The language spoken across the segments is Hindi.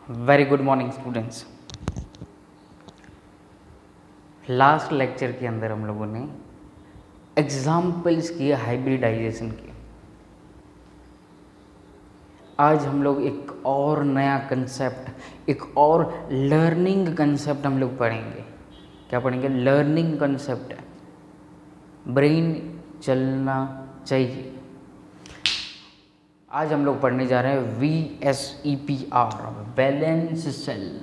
Very good morning students. Last lecture के अंदर हम लोगों ने एग्जाम्पल्स किए हाइब्रिडाइजेशन के। आज हम लोग एक और नया कंसेप्ट, एक और लर्निंग कंसेप्ट हम लोग पढ़ेंगे। क्या पढ़ेंगे? लर्निंग कंसेप्ट है, ब्रेन चलना चाहिए। आज हम लोग पढ़ने जा रहे हैं VSEPR, valence shell.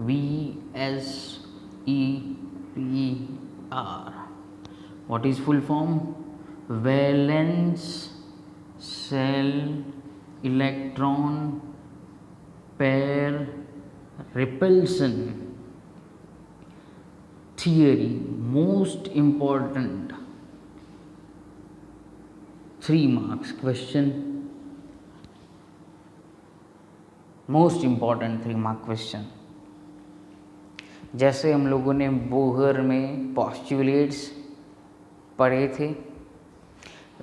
VSEPR, what is full form? Valence cell electron pair repulsion theory. Most important 3 marks question, most important 3 mark question। जैसे हम लोगों ने बोहर में पॉस्टुलेट्स पढ़े थे,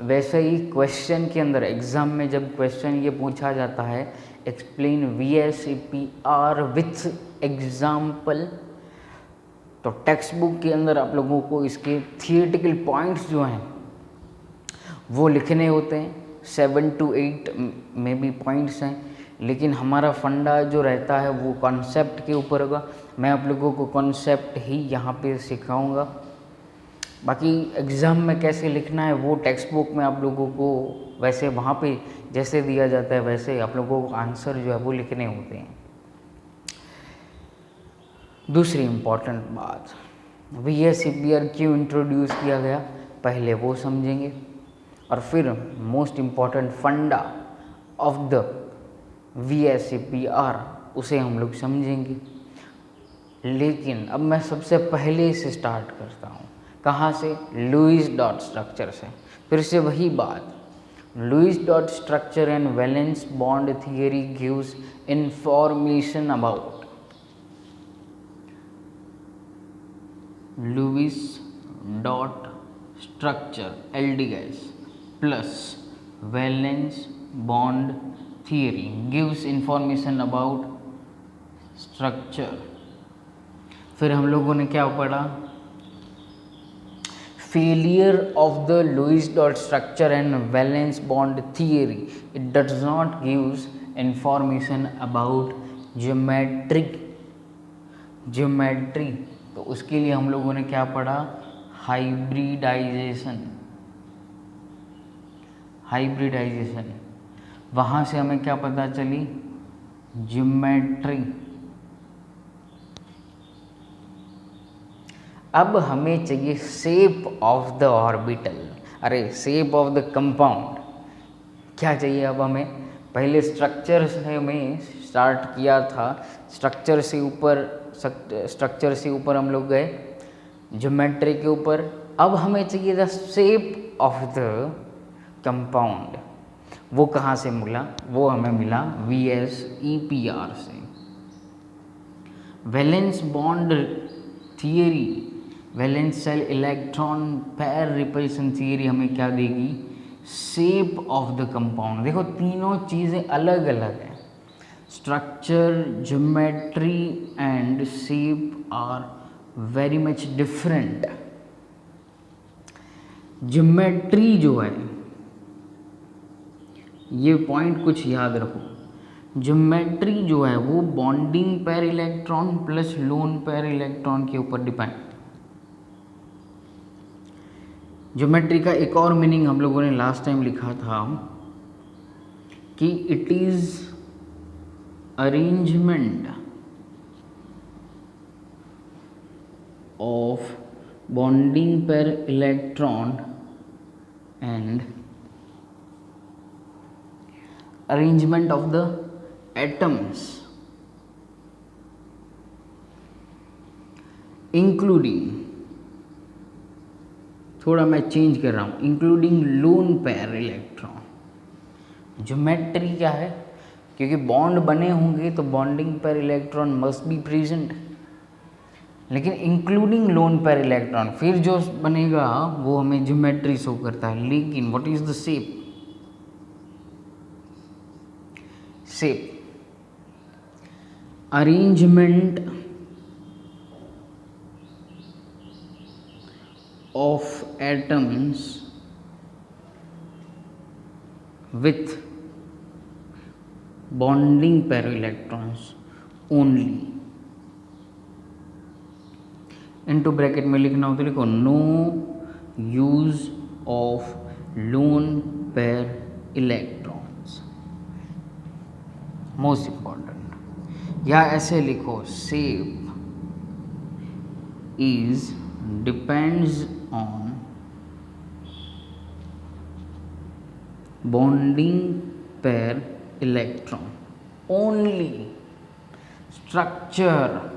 वैसे ही क्वेश्चन के अंदर एग्ज़ाम में जब क्वेश्चन ये पूछा जाता है एक्सप्लेन VSEPR विथ एग्जाम्पल, तो टेक्स्ट बुक के अंदर आप लोगों को इसके थियोरेटिकल पॉइंट्स जो हैं वो लिखने होते हैं। 7 to 8 में भी पॉइंट्स हैं, लेकिन हमारा फंडा जो रहता है वो कॉन्सेप्ट के ऊपर होगा। मैं आप लोगों को कॉन्सेप्ट ही यहाँ पे सिखाऊंगा। बाकी एग्ज़ाम में कैसे लिखना है वो टेक्स्ट बुक में आप लोगों को वैसे वहाँ पे जैसे दिया जाता है वैसे आप लोगों को आंसर जो है वो लिखने होते हैं। दूसरी इम्पॉर्टेंट बात, VSEPR क्यों इंट्रोड्यूस किया गया पहले वो समझेंगे, और फिर मोस्ट इम्पॉर्टेंट फंडा ऑफ द VSEPR उसे हम लोग समझेंगे। लेकिन अब मैं सबसे पहले से स्टार्ट करता हूँ। कहाँ से? लुईस डॉट स्ट्रक्चर से। फिर से वही बात, Lewis dot structure and valence bond theory gives information about Lewis dot structure LDS plus valence bond theory gives information about structure. फिर हम लोगों ने क्या पढ़ा? Failure of the Lewis dot structure and valence bond theory, it does not gives information about geometry. तो उसके लिए हम लोगों ने क्या पढ़ा? हाइब्रिडाइजेशन। वहाँ से हमें क्या पता चली? ज्योमेट्री। अब हमें चाहिए शेप ऑफ द ऑर्बिटल, अरे शेप ऑफ द कंपाउंड। क्या चाहिए अब हमें? पहले स्ट्रक्चर से हमें स्टार्ट किया था, स्ट्रक्चर से ऊपर हम लोग गए ज्योमेट्री के ऊपर। अब हमें चाहिए the shape of the compound. वो कहाँ से मिला? वो हमें मिला VSEPR से। Valence bond theory, valence shell electron pair repulsion theory हमें क्या देगी? Shape of the compound. देखो तीनों चीज़ें अलग अलग हैं। Structure, geometry and shape are very much different. Geometry जो है, ये पॉइंट कुछ याद रखो, ज्योमेट्री जो है वो bonding pair electron plus loan पैर इलेक्ट्रॉन के ऊपर डिपेंड। ज्योमेट्री का एक और मीनिंग हम लोगों ने लास्ट टाइम लिखा था कि it is arrangement of bonding pair electron and arrangement of the atoms including, थोड़ा मैं चेंज कर रहा हूँ, इंक्लूडिंग लोन पैर इलेक्ट्रॉन। ज्योमेट्री क्या है? क्योंकि बॉन्ड बने होंगे तो bonding pair electron must be present, लेकिन इंक्लूडिंग लोन पैर इलेक्ट्रॉन फिर जो बनेगा वो हमें ज्योमेट्री शो करता है। लेकिन what is the shape? Arrangement of atoms with bonding pair electrons only. Into bracket में लिखना हो तो लिखो no use of lone pair electrons, most important. या ऐसे लिखो shape is depends on bonding pair electron only. Structure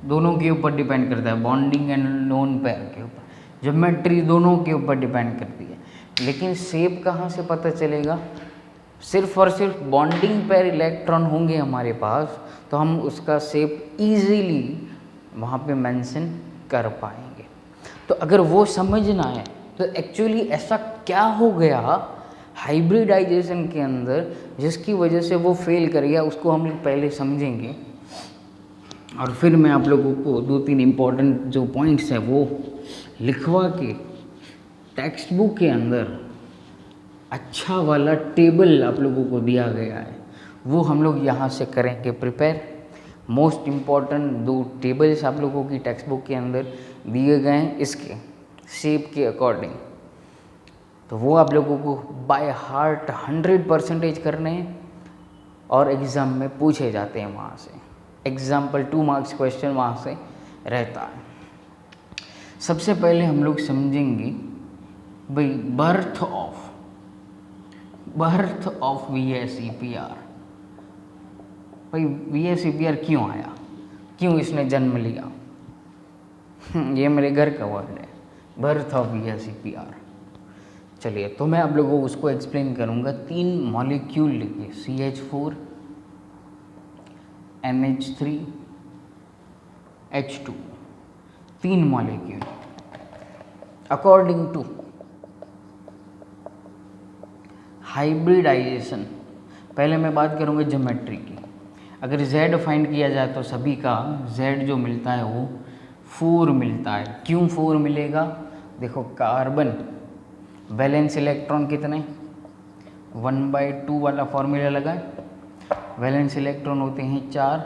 दोनों के ऊपर डिपेंड करता है, बॉन्डिंग एंड लोन पेयर के ऊपर, ज्योमेट्री दोनों के ऊपर डिपेंड करती है। लेकिन शेप कहाँ से पता चलेगा? सिर्फ और सिर्फ बॉन्डिंग पेयर इलेक्ट्रॉन होंगे हमारे पास तो हम उसका शेप इजीली वहाँ पे मेंशन कर पाएंगे। तो अगर वो समझना है तो एक्चुअली ऐसा क्या हो गया हाइब्रिडाइजेशन के अंदर जिसकी वजह से वो फेल कर गया, उसको हम लोग पहले समझेंगे और फिर मैं आप लोगों को 2-3 इम्पॉर्टेंट जो पॉइंट्स हैं वो लिखवा के टेक्स्ट बुक के अंदर अच्छा वाला टेबल आप लोगों को दिया गया है वो हम लोग यहाँ से करेंगे प्रिपेयर। मोस्ट इम्पॉर्टेंट 2 टेबल्स आप लोगों की टेक्स्ट बुक के अंदर दिए गए हैं इसके शेप के अकॉर्डिंग, तो वो आप लोगों को बाय हार्ट 100% करने हैं और एग्ज़ाम में पूछे जाते हैं वहाँ से। एग्जाम्पल 2 मार्क्स क्वेश्चन वहाँ से रहता है। सबसे पहले हम लोग समझेंगे भाई बर्थ ऑफ VSEPR। भाई VSEPR क्यों आया, क्यों इसने जन्म लिया? ये मेरे घर का वर्ड है, बर्थ ऑफ VSEPR। चलिए तो मैं आप लोगों को उसको एक्सप्लेन करूँगा। 3 मॉलिक्यूल लिखिए, CH4 NH3 H2, 3 molecule according to hybridisation. पहले मैं बात करूँगा ज्योमेट्री की। अगर Z फाइंड किया जाए तो सभी का Z जो मिलता है वो 4 मिलता है। क्यों 4 मिलेगा? देखो कार्बन वैलेंस इलेक्ट्रॉन कितने, 1/2 वाला फॉर्मूला लगाए। वैलेंस इलेक्ट्रॉन होते हैं 4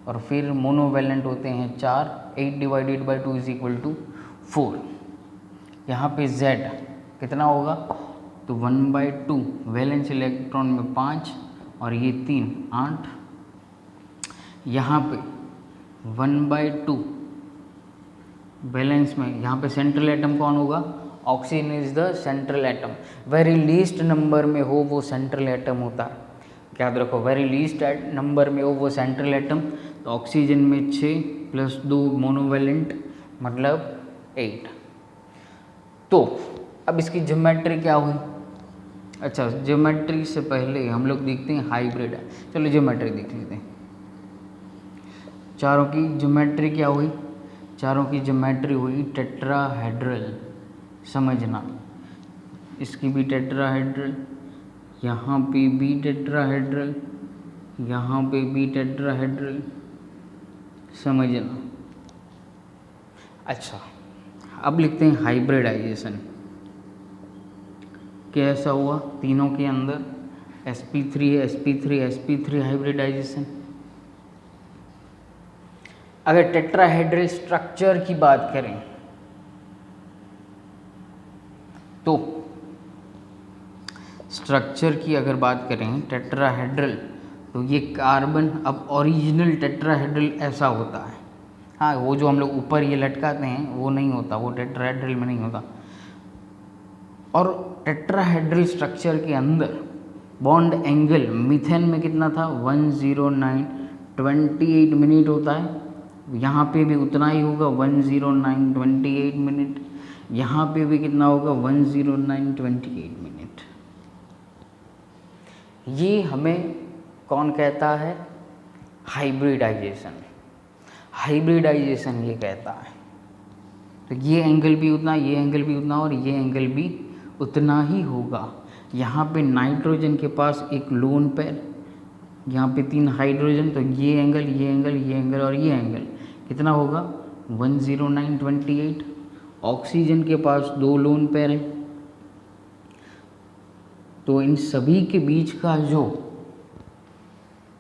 और फिर मोनोवैलेंट होते हैं 4, 8/2 = 4। यहाँ पे Z कितना होगा तो 1/2, वैलेंस इलेक्ट्रॉन में 5 और ये 3, 8। यहाँ पे 1/2 वैलेंस में, यहाँ पे सेंट्रल एटम कौन होगा? Oxygen is the central atom. Very least number में हो वो सेंट्रल एटम होता है, याद रखो। वेरी लीस्ट नंबर में हो वो सेंट्रल एटम। तो ऑक्सीजन में 6 + 2 मोनोवैलेंट मतलब 8। तो अब इसकी ज्योमेट्री क्या हुई? अच्छा, ज्योमेट्री से पहले हम लोग देखते हैं हाइब्रिड। चलो ज्योमेट्री देख लेते हैं। चारों की ज्योमेट्री क्या हुई? चारों की ज्योमेट्री हुई टेट्राहेड्रल। समझना, इसकी भी टेट्राहेड्रल, यहाँ पे भी टेट्राहेड्रल, यहाँ पे भी टेट्राहेड्रल। समझना। अच्छा, अब लिखते हैं हाइब्रिडाइजेशन कैसा हुआ तीनों के अंदर। sp3 sp3 sp3 hybridisation. अगर टेट्राहेड्रल स्ट्रक्चर की बात करें तो स्ट्रक्चर की अगर बात करें टेट्राहेड्रल तो ये कार्बन, अब ओरिजिनल टेट्राहेड्रल ऐसा होता है। हाँ, वो जो हम लोग ऊपर ये लटकाते हैं वो नहीं होता, वो टेट्राहेड्रल में नहीं होता। और टेट्राहेड्रल स्ट्रक्चर के अंदर बॉन्ड एंगल मीथेन में कितना था? 109.28 मिनट होता है। यहाँ पे भी उतना ही होगा, 109.28 मिनट। यहाँ पे भी कितना होगा? 109.28 मिनट। ये हमें कौन कहता है? हाइब्रिडाइजेशन। हाइब्रिडाइजेशन ये कहता है। तो ये एंगल भी उतना, ये एंगल भी उतना और ये एंगल भी उतना ही होगा। यहाँ पे नाइट्रोजन के पास एक लोन पेयर यहाँ पे 3 हाइड्रोजन, तो ये एंगल, ये एंगल, ये एंगल और ये एंगल कितना होगा 10928। ऑक्सीजन के पास 2 लोन पेयर है, तो इन सभी के बीच का जो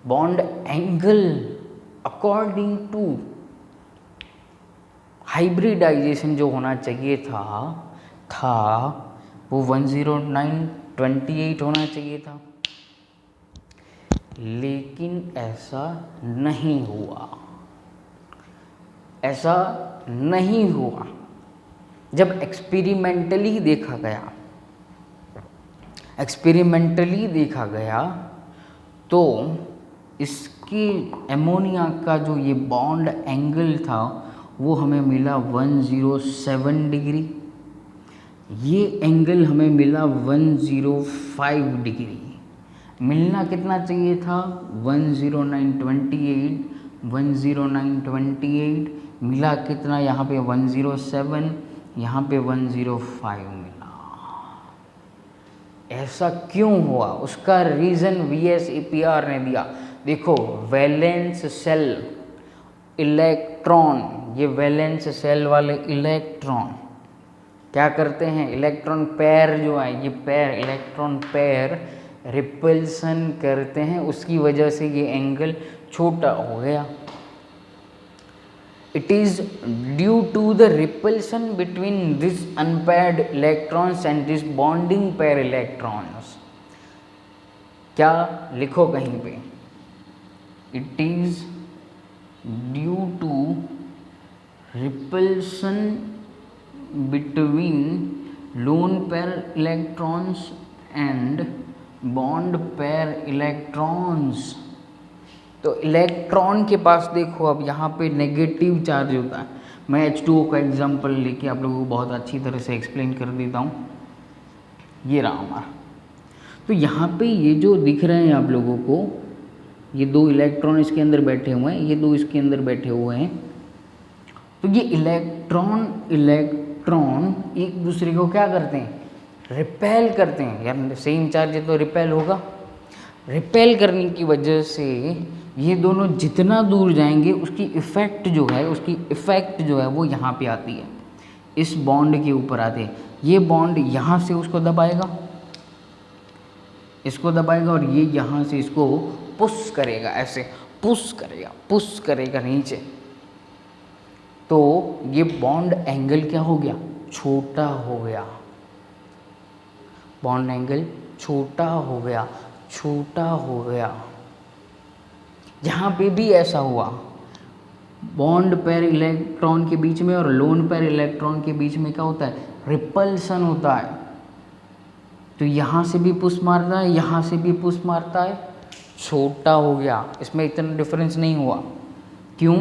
bond angle according to hybridization जो होना चाहिए था वो 10928 होना चाहिए था, लेकिन ऐसा नहीं हुआ। ऐसा नहीं हुआ। जब एक्सपेरिमेंटली देखा गया तो इसकी एमोनिया का जो ये बॉन्ड एंगल था वो हमें मिला 107 डिग्री, ये एंगल हमें मिला 105 डिग्री। मिलना कितना चाहिए था 10928 मिला कितना, यहाँ पे 107, यहाँ पे 105 मिला। ऐसा क्यों हुआ, उसका रीज़न VSEPR ने दिया। देखो वैलेंस सेल इलेक्ट्रॉन, ये वैलेंस सेल वाले इलेक्ट्रॉन क्या करते हैं, इलेक्ट्रॉन पेयर जो है, ये पेयर इलेक्ट्रॉन पेयर रिपल्सन करते हैं, उसकी वजह से ये एंगल छोटा हो गया। It is due to the repulsion between these unpaired electrons and this bonding pair electrons। क्या लिखो कहीं पे, It is due to repulsion between lone pair electrons and bond pair electrons। तो इलेक्ट्रॉन के पास देखो अब यहाँ पे नेगेटिव चार्ज होता है। मैं H2O का एग्जांपल लेके आप लोगों को बहुत अच्छी तरह से एक्सप्लेन कर देता हूँ। ये रहा हमारा, तो यहाँ पे ये जो दिख रहे हैं आप लोगों को, ये 2 इलेक्ट्रॉन इसके अंदर बैठे हुए हैं, ये 2 इसके अंदर बैठे हुए हैं। तो ये इलेक्ट्रॉन एक दूसरे को क्या करते हैं, रिपेल करते हैं। यार सेम चार्ज है तो रिपेल होगा। रिपेल करने की वजह से ये दोनों जितना दूर जाएंगे उसकी इफ़ेक्ट जो है वो यहाँ पे आती है, इस बॉन्ड के ऊपर आते हैं। ये बॉन्ड यहाँ से उसको दबाएगा, इसको दबाएगा, और ये यहाँ से इसको पुश करेगा, ऐसे पुश करेगा नीचे। तो ये बॉन्ड एंगल क्या हो गया, छोटा हो गया। बॉन्ड एंगल छोटा हो गया। यहाँ पे भी ऐसा हुआ, बॉन्ड पेयर इलेक्ट्रॉन के बीच में और लोन पेयर इलेक्ट्रॉन के बीच में क्या होता है, रिपल्सन होता है। तो यहाँ से भी पुश मारता है, यहाँ से भी पुश मारता है, छोटा हो गया। इसमें इतना डिफरेंस नहीं हुआ। क्यों,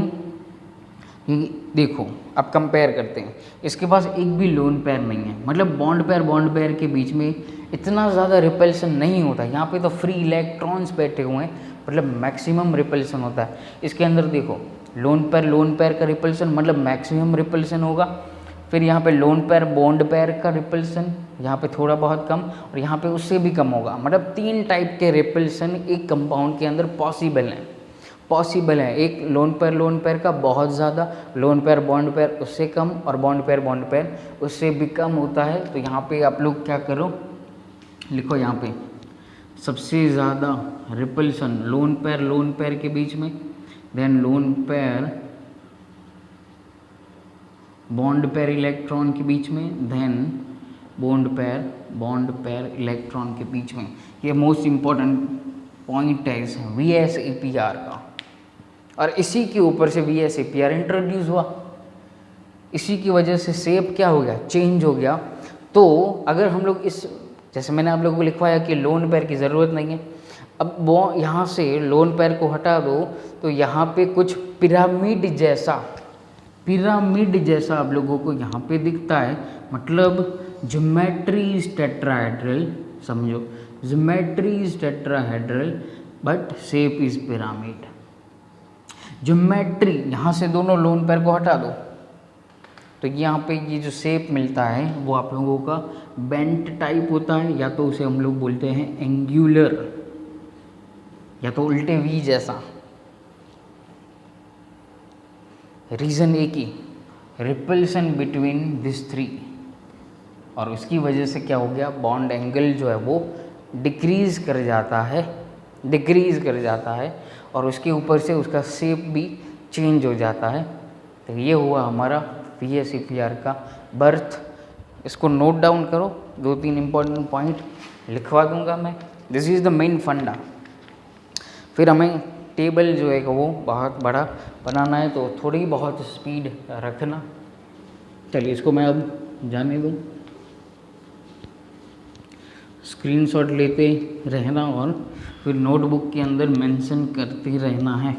देखो अब कंपेयर करते हैं। इसके पास एक भी लोन पेयर नहीं है, मतलब बॉन्ड पेयर के बीच में इतना ज़्यादा रिपल्सन नहीं होता। यहाँ पे तो फ्री इलेक्ट्रॉन्स बैठे हुए हैं, मतलब मैक्सिमम रिपल्सन होता है। इसके अंदर देखो लोन पेयर का रिपल्सन मतलब मैक्सिमम रिपल्सन होगा। फिर यहाँ पे लोन पेयर बॉन्ड पेयर का रिपल्सन यहाँ पे थोड़ा बहुत कम, और यहाँ पे उससे भी कम होगा। मतलब 3 टाइप के रिपल्सन एक कंपाउंड के अंदर पॉसिबल है। एक लोन पेयर का बहुत ज़्यादा, लोन पेयर बॉन्ड पेयर उससे कम, और बॉन्ड पेयर उससे भी कम होता है। तो यहाँ पे आप लोग क्या करो, लिखो यहाँ पे सबसे ज़्यादा रिपल्सन लोन पेयर के बीच में, then lone pair bond pair electron के बीच में, देन बॉन्ड पेयर इलेक्ट्रॉन के बीच में। ये मोस्ट इम्पॉर्टेंट पॉइंट है इस VSEPR का, और इसी के ऊपर से VSEPR इंट्रोड्यूस हुआ। इसी की वजह से शेप क्या हो गया, चेंज हो गया। तो अगर हम लोग इस, जैसे मैंने आप लोगों को लिखवाया कि लोन पेयर की ज़रूरत नहीं है, अब वो यहाँ से लोन पेयर को हटा दो तो यहाँ पे कुछ पिरामिड जैसा आप लोगों को यहाँ पे दिखता है। मतलब ज्योमेट्री इज टेट्राहेड्रल, समझो geometry is tetrahedral but shape is pyramid. Geometry, यहाँ से दोनों लोन पेयर को हटा दो तो यहाँ पे ये जो शेप मिलता है वो आप लोगों का बेंट टाइप होता है, या तो उसे हम लोग बोलते हैं एंगुलर या तो उल्टे वी जैसा। रीज़न एक ही, रिपल्सन बिटवीन दिस थ्री, और उसकी वजह से क्या हो गया, बॉन्ड एंगल जो है वो डिक्रीज़ कर जाता है और उसके ऊपर से उसका शेप भी चेंज हो जाता है। तो ये हुआ हमारा VSEPR का बर्थ। इसको नोट डाउन करो, 2-3 इम्पोर्टेंट पॉइंट लिखवा दूंगा मैं। दिस इज़ द मेन फंडा। फिर हमें टेबल जो है वो बहुत बड़ा बनाना है, तो थोड़ी बहुत स्पीड रखना। चलिए इसको मैं अब जाने दूँ, स्क्रीनशॉट लेते रहना और फिर नोटबुक के अंदर मेंशन करते रहना है।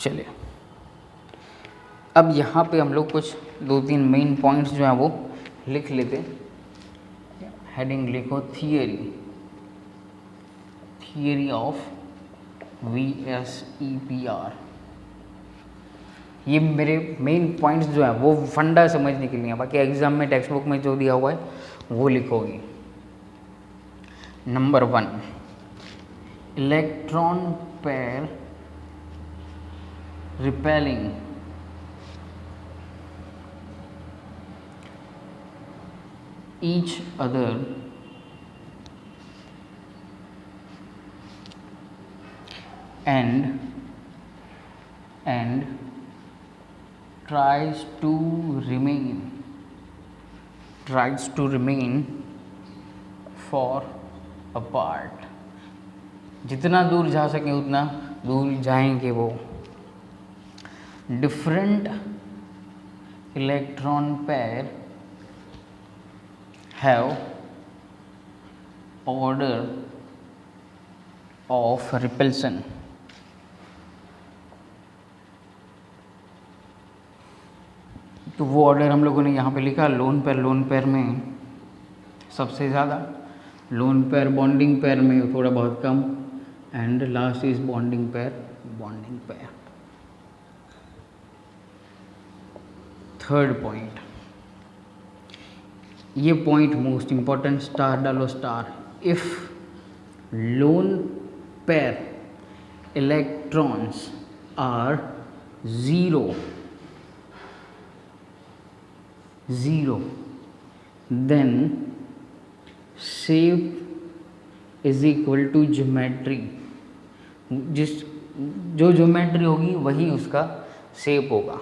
चलिए अब यहाँ पे हम लोग कुछ 2-3 मेन पॉइंट्स जो हैं वो लिख लेते। हेडिंग लिखो थियरी ऑफ VSEPR। ये मेरे मेन पॉइंट्स जो हैं वो फंडा समझने के लिए हैं, बाकी एग्जाम में टेक्स्ट बुक में जो दिया हुआ है वो लिखोगे। Number 1, electron pair repelling each other and tries to remain far apart। जितना दूर जा सके उतना दूर जाएंगे वो। Different electron pair have order of repulsion। तो वो ऑर्डर हम लोगों ने यहाँ पे लिखा, लोन पेयर में सबसे ज़्यादा, लोन पेयर बॉन्डिंग पेयर में थोड़ा बहुत कम, and last is bonding pair. Third point, ये पॉइंट मोस्ट इम्पॉर्टेंट, स्टार डालो star. If lone pair electrons are zero then shape is equal to geometry. जो ज्योमेट्री होगी वही उसका शेप होगा।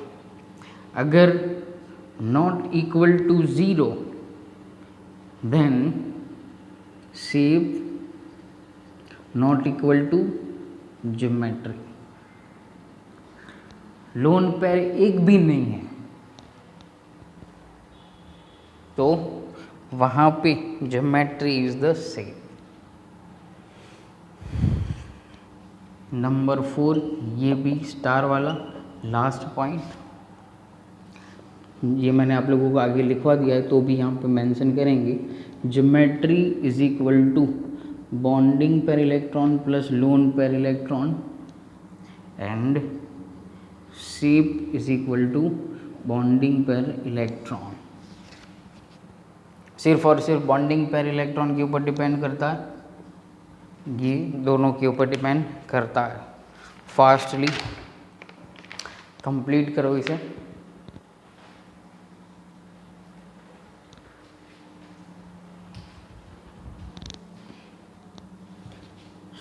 अगर not equal to zero then shape not equal to geometry। Lone pair एक भी नहीं है तो वहाँ पे geometry is the same. Number 4, ये भी स्टार वाला लास्ट पॉइंट, ये मैंने आप लोगों को आगे लिखवा दिया है तो भी यहाँ पे मेंशन करेंगे। Geometry is equal to bonding pair electron plus lone pair electron and shape is equal to bonding pair electron. सिर्फ और सिर्फ बॉन्डिंग पेयर इलेक्ट्रॉन के ऊपर डिपेंड करता है, ये दोनों के ऊपर डिपेंड करता है। फास्टली कंप्लीट करो इसे।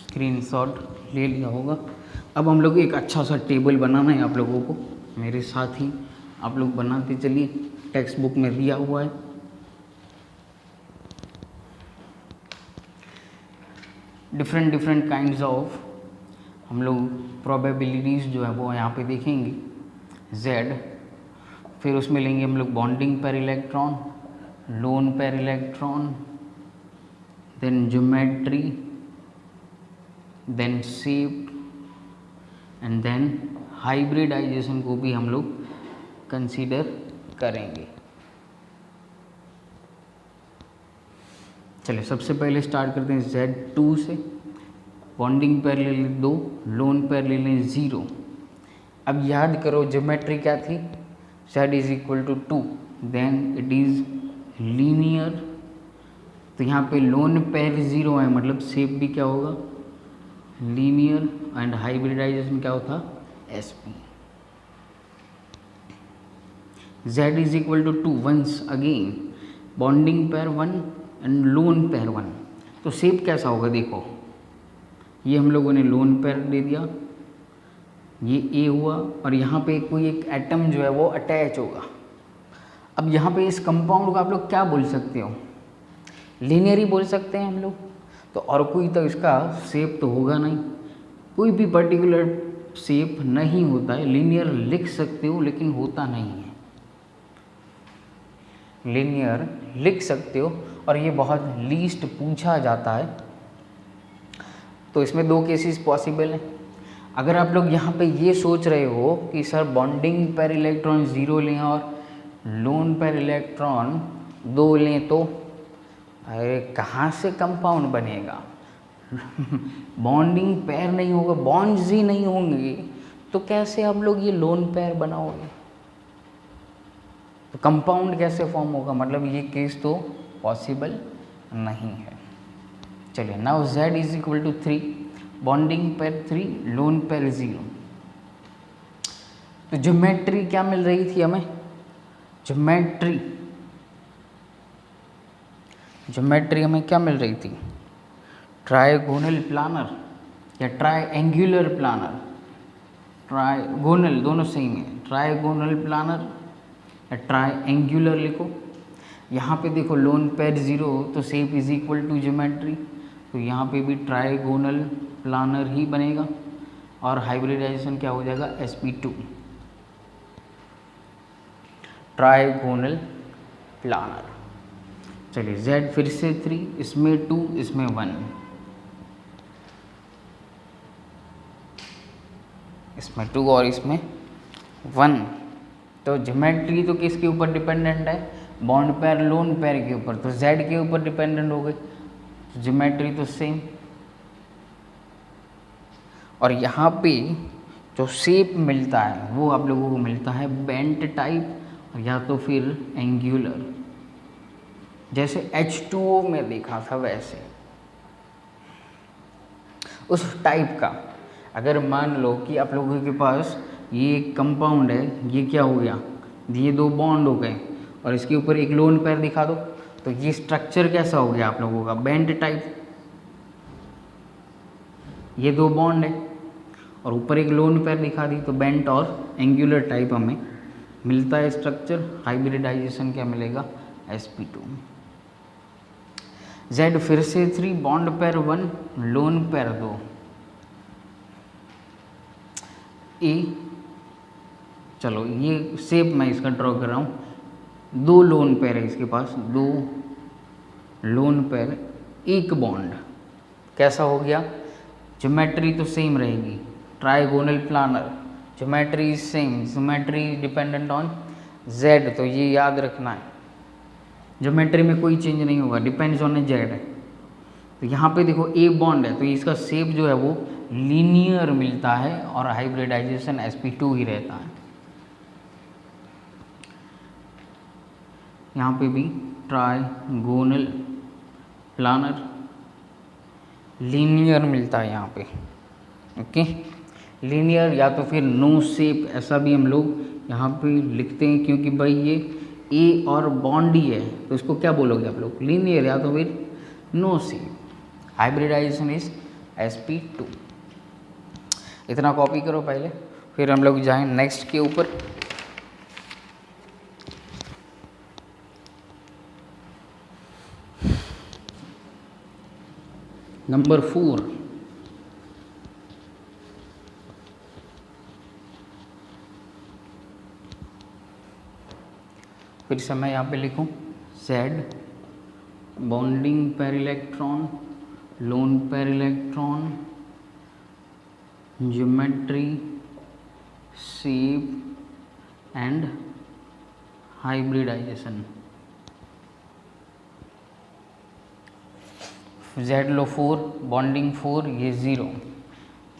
स्क्रीनशॉट ले लिया होगा। अब हम लोग एक अच्छा सा टेबल बनाना है आप लोगों को, मेरे साथ ही आप लोग बनाते चलिए, टेक्स्ट बुक में दिया हुआ है। डिफरेंट काइंड्स ऑफ हम लोग प्रोबेबिलिटीज़ जो है वो यहाँ पे देखेंगे। Z, फिर उसमें लेंगे हम लोग bonding pair electron, lone pair electron, then geometry, then shape and then hybridization को भी हम लोग कंसीडर करेंगे। चलिए सबसे पहले स्टार्ट करते हैं Z2 से। बॉन्डिंग पेयर ले लें 2, लोन पेयर ले लें 0। अब याद करो ज्योमेट्री क्या थी, z is equal to 2 then it is linear. तो यहाँ पे लोन पेयर 0 है, मतलब शेप भी क्या होगा, लीनियर। एंड हाइब्रिडाइजेशन क्या होता, sp। z is equal to 2 once again bonding pair 1 and lone pair 1। तो शेप कैसा होगा, देखो ये हम लोगों ने लोन पेयर दे दिया, ये ए हुआ, और यहाँ पे कोई एक एटम जो है वो अटैच होगा। अब यहाँ पे इस कंपाउंड को आप लोग क्या बोल सकते हो, लीनियर ही बोल सकते हैं हम लोग। तो और कोई तो इसका शेप तो होगा नहीं, कोई भी पर्टिकुलर शेप नहीं होता है। लीनियर लिख सकते हो लेकिन होता नहीं है, लीनियर लिख सकते हो और ये बहुत लीस्ट पूछा जाता है। तो इसमें 2 केसेस पॉसिबल हैं। अगर आप लोग यहाँ पे ये सोच रहे हो कि सर बॉन्डिंग पेयर इलेक्ट्रॉन 0 लें और लोन पेयर इलेक्ट्रॉन 2 लें, तो अरे कहाँ से कंपाउंड बनेगा बॉन्डिंग पेयर नहीं होगा, बॉन्ड्स ही नहीं होंगे, तो कैसे आप लोग ये लोन पेयर बनाओगे, तो कंपाउंड कैसे फॉर्म होगा, मतलब ये केस तो पॉसिबल नहीं है। चलिए now z is equal to 3, bonding pair 3, lone pair 0। तो ज्योमेट्री क्या मिल रही थी हमें, ज्योमेट्री हमें क्या मिल रही थी, ट्राइगोनल प्लानर या ट्राइएंगुलर प्लानर, ट्राइगोनल दोनों सेम है, ट्राइगोनल प्लानर या ट्राइएंगुलर लिखो। यहाँ पे देखो लोन पेयर 0 तो shape is equal to geometry, तो यहाँ पे भी ट्राइगोनल प्लानर ही बनेगा और हाइब्रिडाइजेशन क्या हो जाएगा, sp2, ट्राइगोनल प्लानर। चलिए z फिर से 3, इसमें 2, इसमें 1, इसमें 2 और इसमें 1। तो ज्योमेट्री तो किसके ऊपर डिपेंडेंट है, बॉन्ड पेयर लोन पेयर के ऊपर, तो z के ऊपर डिपेंडेंट हो गए, तो ज्योमेट्री तो सेम। और यहाँ पे जो शेप मिलता है वो आप लोगों को मिलता है बेंट टाइप या तो फिर एंगुलर, जैसे H2O में देखा था वैसे उस टाइप का। अगर मान लो कि आप लोगों के पास ये कंपाउंड है, ये क्या हो गया, ये 2 बॉन्ड हो गए और इसके ऊपर एक लोन पेयर दिखा दो, तो ये स्ट्रक्चर कैसा हो गया आप लोगों का, बेंट टाइप। ये 2 बॉन्ड है और ऊपर एक लोन पेयर दिखा दी, तो बेंट और एंगुलर टाइप हमें मिलता है स्ट्रक्चर। हाइब्रिडाइजेशन क्या मिलेगा, sp2। z फिर से 3, बॉन्ड पेयर 1, लोन पेयर 2, ए। चलो ये शेप मैं इसका ड्रॉ कर रहा हूँ, 2 लोन पेयर है इसके पास, 2 लोन पेयर, 1 बॉन्ड, कैसा हो गया, ज्योमेट्री तो सेम रहेगी, trigonal planner, geometry same, geometry dependent on z, तो ये याद रखना है, ज्योमेट्री में कोई चेंज नहीं होगा, डिपेंड्स ऑन z है। तो यहाँ पे देखो ए बॉन्ड है तो इसका शेप जो है वो लीनियर मिलता है और हाइब्रिडाइजेशन sp2 ही रहता है। यहाँ पे भी ट्राइगोनल प्लानर लीनियर मिलता है यहाँ पे, ओके, लीनियर या तो फिर नो शेप, ऐसा भी हम लोग यहाँ पे लिखते हैं, क्योंकि भाई ये ए और बॉन्ड ही है, तो इसको क्या बोलोगे आप लोग, लीनियर या तो फिर no shape. Hybridisation is sp2। इतना कॉपी करो पहले, फिर हम लोग जाएं नेक्स्ट के ऊपर। नंबर 4, फिर से मैं यहाँ पे लिखूँ Z bonding pair electron, lone pair electron, geometry, shape and hybridization. Z लो 4, बॉन्डिंग 4, ये 0,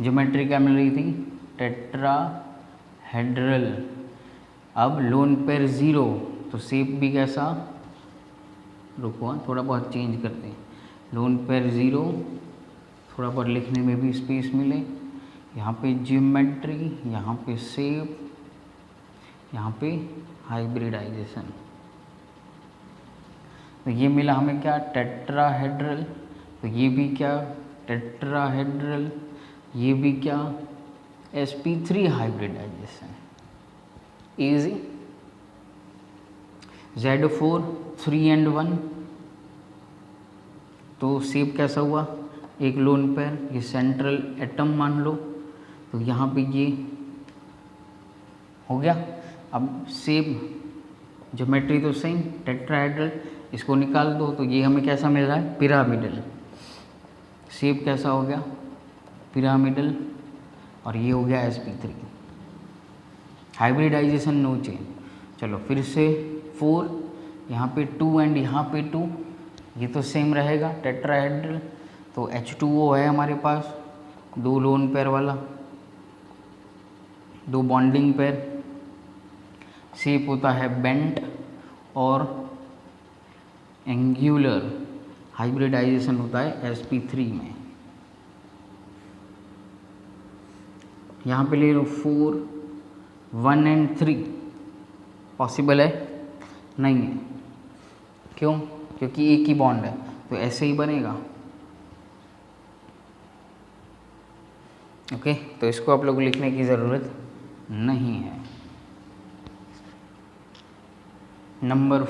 ज्योमेट्री क्या मिल रही थी, टेट्राहेड्रल, अब लोन पेयर 0, तो शेप भी कैसा, रुको थोड़ा बहुत चेंज करते हैं। लोन पेयर 0, थोड़ा बहुत लिखने में भी स्पेस मिले, यहाँ पे ज्योमेट्री, यहाँ पे शेप, यहाँ पे हाइब्रिडाइजेशन। तो ये मिला हमें क्या, टेट्राहेड्रल। तो ये भी क्या, टेट्राहेड्रल। ये भी क्या, sp3 hybridisation. Easy. Z4 3 and 1, तो शेप कैसा हुआ, एक लोन पेयर, ये सेंट्रल एटम मान लो, तो यहाँ पे ये हो गया। अब शेप ज्योमेट्री तो सेम, टेट्राहेड्रल, इसको निकाल दो तो ये हमें कैसा मिल रहा है, पिरामिडल। शेप कैसा हो गया, पिरामिडल, और ये हो गया sp3। Hybridization no change. चलो फिर से 4, यहाँ पे 2 एंड यहाँ पे 2, ये तो सेम रहेगा टेट्राहेड्रल। तो H2O है हमारे पास, 2 लोन पेयर वाला, 2 बॉन्डिंग पेयर। शेप होता है बेंट और एंगुलर। हाइब्रिडाइजेशन होता है sp3 में। यहाँ पे ले लो 4, 1 and 3, पॉसिबल है नहीं है, क्यों, क्योंकि एक ही बॉन्ड है, तो ऐसे ही बनेगा। ओके, तो इसको आप लोग लिखने की ज़रूरत नहीं है। नंबर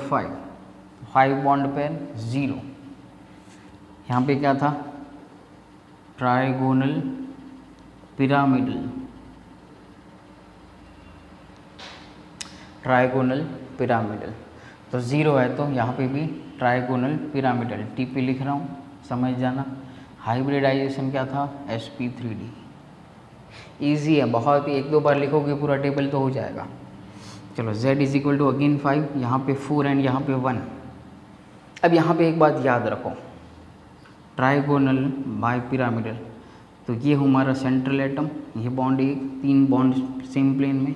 5 बॉन्ड पेयर 0, यहाँ पे क्या था, ट्राइगोनल पिरामिडल। ट्राइगोनल पिरामिडल, तो 0 है, तो यहाँ पे भी ट्राइगोनल पिरामिडल, टी पे लिख रहा हूँ, समझ जाना। हाइब्रिडाइजेशन क्या था, sp3d। ईजी है बहुत, 1-2 बार लिखोगे पूरा टेबल तो हो जाएगा। चलो z is equal to again 5, यहाँ पे 4 एंड यहाँ पे 1। अब यहाँ पे एक बात याद रखो, ट्राइगोनल बाय पिरामिडल, तो ये हमारा सेंट्रल एटम, ये बॉन्ड एक, 3 बॉन्ड सेम प्लेन में,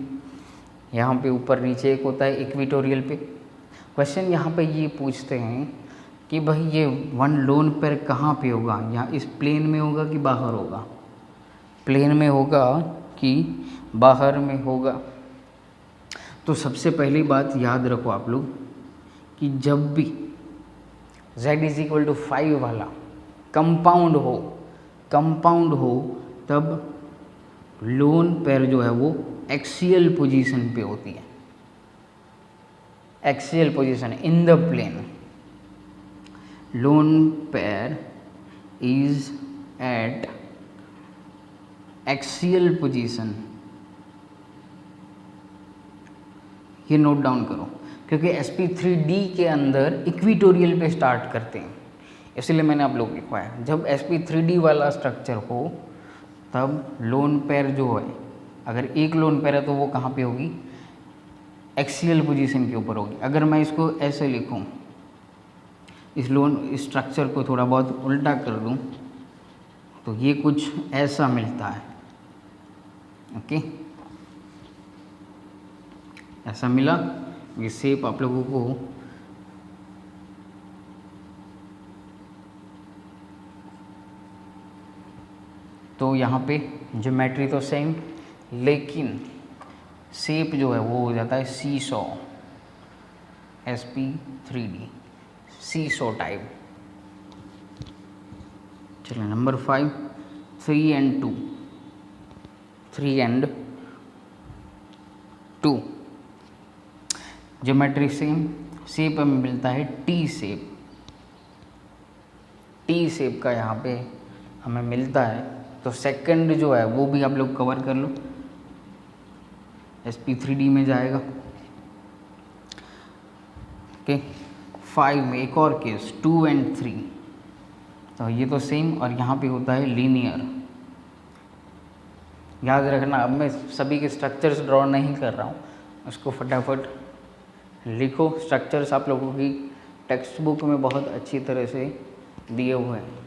यहाँ पे ऊपर नीचे एक होता है इक्विटोरियल पे। क्वेश्चन यहाँ पे ये पूछते हैं कि भाई ये 1 लोन पेयर कहाँ पे होगा, यहाँ इस प्लेन में होगा कि बाहर होगा, प्लेन में होगा कि बाहर में होगा। तो सबसे पहली बात याद रखो आप लोग कि जब भी z इज इक्वल टू 5 वाला कंपाउंड हो तब लोन पेयर जो है वो एक्सियल पोजीशन पे होती है। Axial position in the plane, lone pair is at axial position. ये नोट डाउन करो, क्योंकि sp3d के अंदर इक्विटोरियल पे स्टार्ट करते हैं, इसलिए मैंने आप लोग लिखवाया। जब sp3d वाला स्ट्रक्चर हो तब लोन पेयर जो है, अगर एक लोन पेयर है तो वो कहाँ पे होगी, एक्सियल पोजीशन के ऊपर होगी। अगर मैं इसको ऐसे लिखूं, इस लोन स्ट्रक्चर को थोड़ा बहुत उल्टा कर दूं, तो ये कुछ ऐसा मिलता है। ओके, ऐसा मिला। ये शेप आप लोगों को तो यहाँ पे ज्योमेट्री तो सेम, लेकिन शेप जो है वो हो जाता है सीसॉ, sp3d, सीसॉ टाइप। चलिए number 5, 3 and 2, 3 and 2 geometry same, shape हमें मिलता है टी शेप। टी शेप का यहाँ पे हमें मिलता है, तो सेकंड जो है वो भी आप लोग कवर कर लो, sp3d में जाएगा। ओके, 5 में एक और केस 2 and 3, तो ये तो सेम, और यहाँ पे होता है लीनियर। याद रखना, अब मैं सभी के स्ट्रक्चर्स ड्रॉ नहीं कर रहा हूँ, उसको फटाफट लिखो। स्ट्रक्चर्स आप लोगों की टेक्स्ट बुक में बहुत अच्छी तरह से दिए हुए हैं।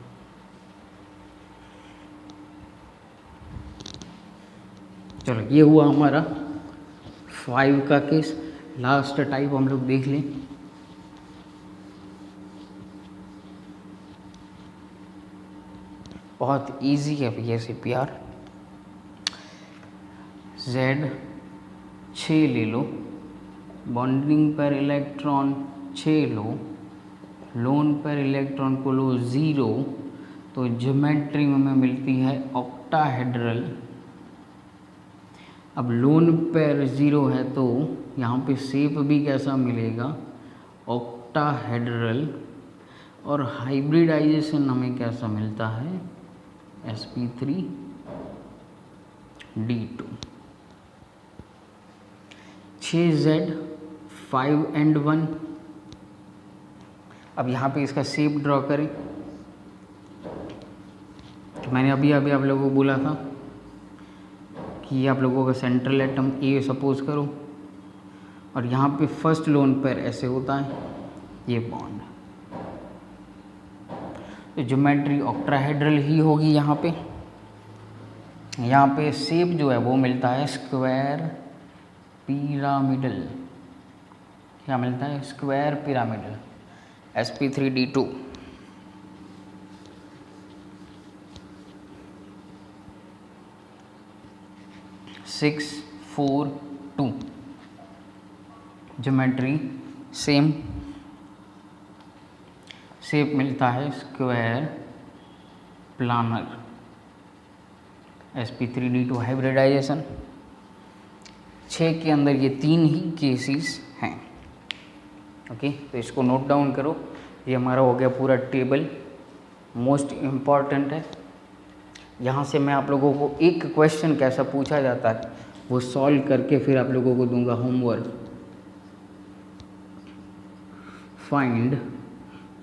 चलो ये हुआ हमारा 5 का केस, लास्ट टाइप हम लोग देख लें। बहुत इजी है भैया CPR। Z 6 ले लो, बॉन्डिंग पर इलेक्ट्रॉन 6 लो, लोन पर इलेक्ट्रॉन को लो 0, तो ज्योमेट्री में हमें मिलती है ऑक्टाहेड्रल। अब लोन पर 0 है तो यहाँ पे शेप भी कैसा मिलेगा, ऑक्टाहेड्रल। और हाइब्रिडाइजेशन हमें कैसा मिलता है, sp3d2। 6Z 5 and 1। अब यहाँ पे इसका शेप ड्रॉ करें, तो मैंने अभी आप लोगों को बोला था कि आप लोगों का सेंट्रल एटम ए सपोज करो, और यहाँ पे फर्स्ट लोन पर ऐसे होता है ये बॉन्ड, तो ज्योमेट्री ऑक्टाहेड्रल ही होगी। यहाँ पे शेप जो है वो मिलता है स्क्वायर पिरामिडल। क्या मिलता है, square pyramidal, sp3d2। Six 4 2 geometry same, shape मिलता है स्क्वायर प्लानर, sp3d2। हाइब्रिडाइजेशन 6 के अंदर ये 3 ही केसेस हैं। ओके, तो इसको नोट डाउन करो। ये हमारा हो गया पूरा टेबल, मोस्ट इम्पॉर्टेंट है। यहाँ से मैं आप लोगों को एक क्वेश्चन कैसा पूछा जाता है वो सॉल्व करके फिर आप लोगों को दूंगा homework. Find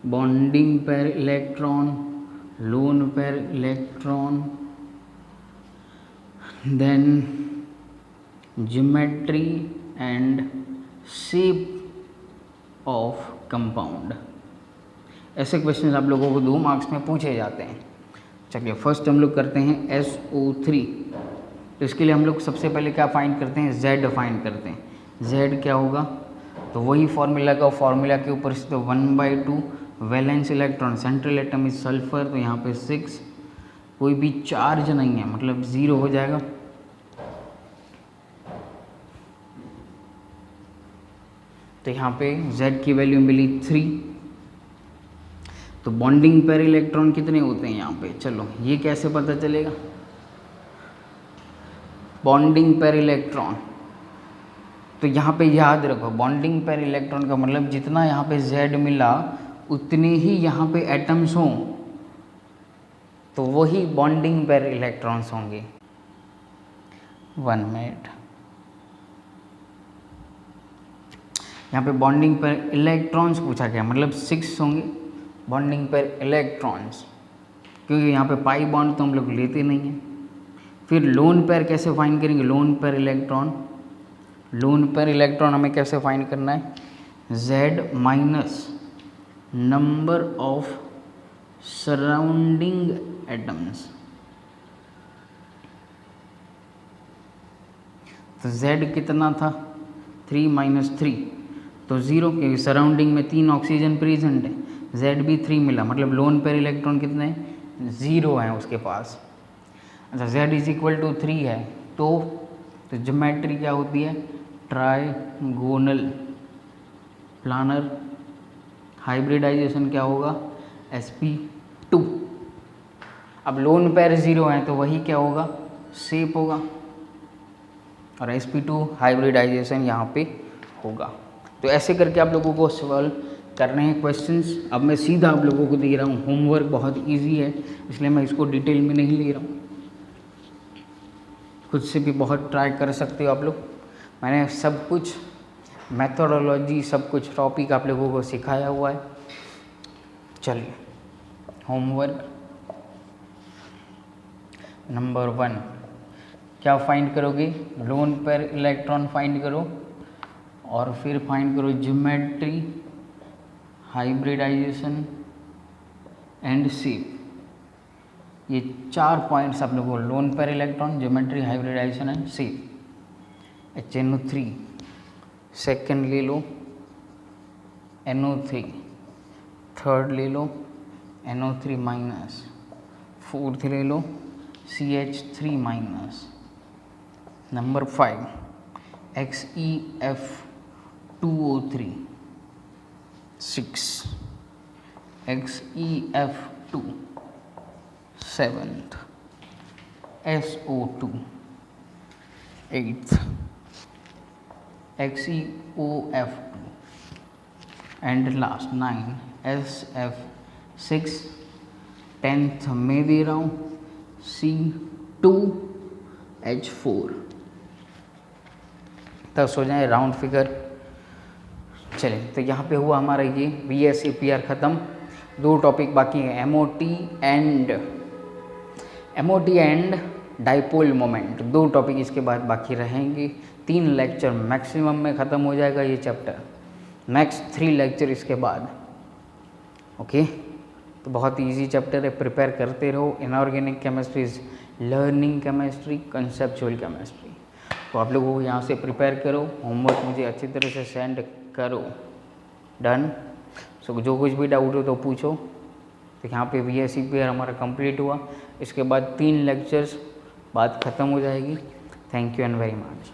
bonding pair electron, lone pair electron, then geometry and shape of compound. ऐसे क्वेश्चन आप लोगों को 2 मार्क्स में पूछे जाते हैं। चलिए फर्स्ट हम लोग करते हैं SO3। तो इसके लिए हम लोग सबसे पहले क्या फाइंड करते हैं, Z फाइंड करते हैं। Z क्या होगा, तो वही फॉर्मूला का फॉर्मूला के ऊपर से, तो 1/2 valence electron, central atom is sulphur, तो यहाँ पे 6, कोई भी चार्ज नहीं है मतलब 0 हो जाएगा। तो यहाँ पे Z की वैल्यू मिली 3। तो बॉन्डिंग पेयर इलेक्ट्रॉन कितने होते हैं यहाँ पे, चलो ये कैसे पता चलेगा। बॉन्डिंग पेयर इलेक्ट्रॉन, तो यहाँ पे याद रखो बॉन्डिंग पेयर इलेक्ट्रॉन का मतलब जितना यहाँ पे Z मिला उतने ही यहाँ पे एटम्स हों, तो वही बॉन्डिंग पेयर इलेक्ट्रॉन्स होंगे। 1 मिनट, यहाँ पे बॉन्डिंग पेयर इलेक्ट्रॉन्स पूछा गया, मतलब 6 होंगे बॉन्डिंग पेयर इलेक्ट्रॉन्स, क्योंकि यहाँ पे पाई बॉन्ड तो हम लोग लेते नहीं हैं। फिर लोन पेयर कैसे फाइंड करेंगे, loan pair electron, lone pair electron हमें कैसे फाइंड करना है, Z minus number of surrounding atoms. तो Z कितना था, 3 - 3, तो 0, क्योंकि सराउंडिंग में 3 ऑक्सीजन प्रेजेंट है। Z भी 3 मिला, मतलब लोन पेयर इलेक्ट्रॉन कितने हैं, 0 हैं उसके पास। अच्छा Z = 3 है, तो ज्योमेट्री क्या होती है, ट्राइगोनल प्लानर। हाइब्रिडाइजेशन क्या होगा, sp2। अब लोन पेयर 0 है तो वही क्या होगा, शेप होगा, और sp2 हाइब्रिडाइजेशन यहाँ पे होगा। तो ऐसे करके आप लोगों को सॉल्व करने हैं क्वेश्चंस। अब मैं सीधा आप लोगों को दे रहा हूँ होमवर्क, बहुत इजी है इसलिए मैं इसको डिटेल में नहीं ले रहा हूँ, खुद से भी बहुत ट्राई कर सकते हो आप लोग। मैंने सब कुछ मेथोडोलॉजी, सब कुछ टॉपिक आप लोगों को सिखाया हुआ है। चलिए होमवर्क नंबर 1, क्या फाइंड करोगे, लोन पेयर इलेक्ट्रॉन फाइंड करो, और फिर फाइंड करो ज्योमेट्री, हाइब्रिडाइजेशन एंड शेप। ये 4 पॉइंट्स आप लोगों को, loan pair electron, geometry, hybridization and shape, HNO3, second ले लो NO3, थर्ड ले लो NO3 माइनस, फोर्थ ले लो CH3 minus, number 5 XeF2O3, 6 XeF2, 7th SO2, 8th XeOF2, and last 9 SF6, 10th में दे रहा हूँ C2H4। तब सो जाए राउंड फिगर। चले तो यहाँ पे हुआ हमारा ये VSEPR ख़त्म। 2 टॉपिक बाकी हैं, MOT and dipole moment, 2 topic इसके बाद बाकी रहेंगे। 3 लेक्चर मैक्सिमम में ख़त्म हो जाएगा ये चैप्टर, नेक्स्ट 3 लेक्चर इसके बाद। ओके तो बहुत इजी चैप्टर है, प्रिपेयर करते रहो। Inorganic chemistry is learning chemistry, conceptual chemistry. तो आप लोगों को यहाँ से प्रिपेयर करो, होमवर्क मुझे अच्छी तरह से सेंड करो। डन। सो जो कुछ भी डाउट हो तो पूछो। तो यहाँ पे VSEPR हमारा कंप्लीट हुआ। इसके बाद 3 लेक्चर्स बाद ख़त्म हो जाएगी। Thank you and very much.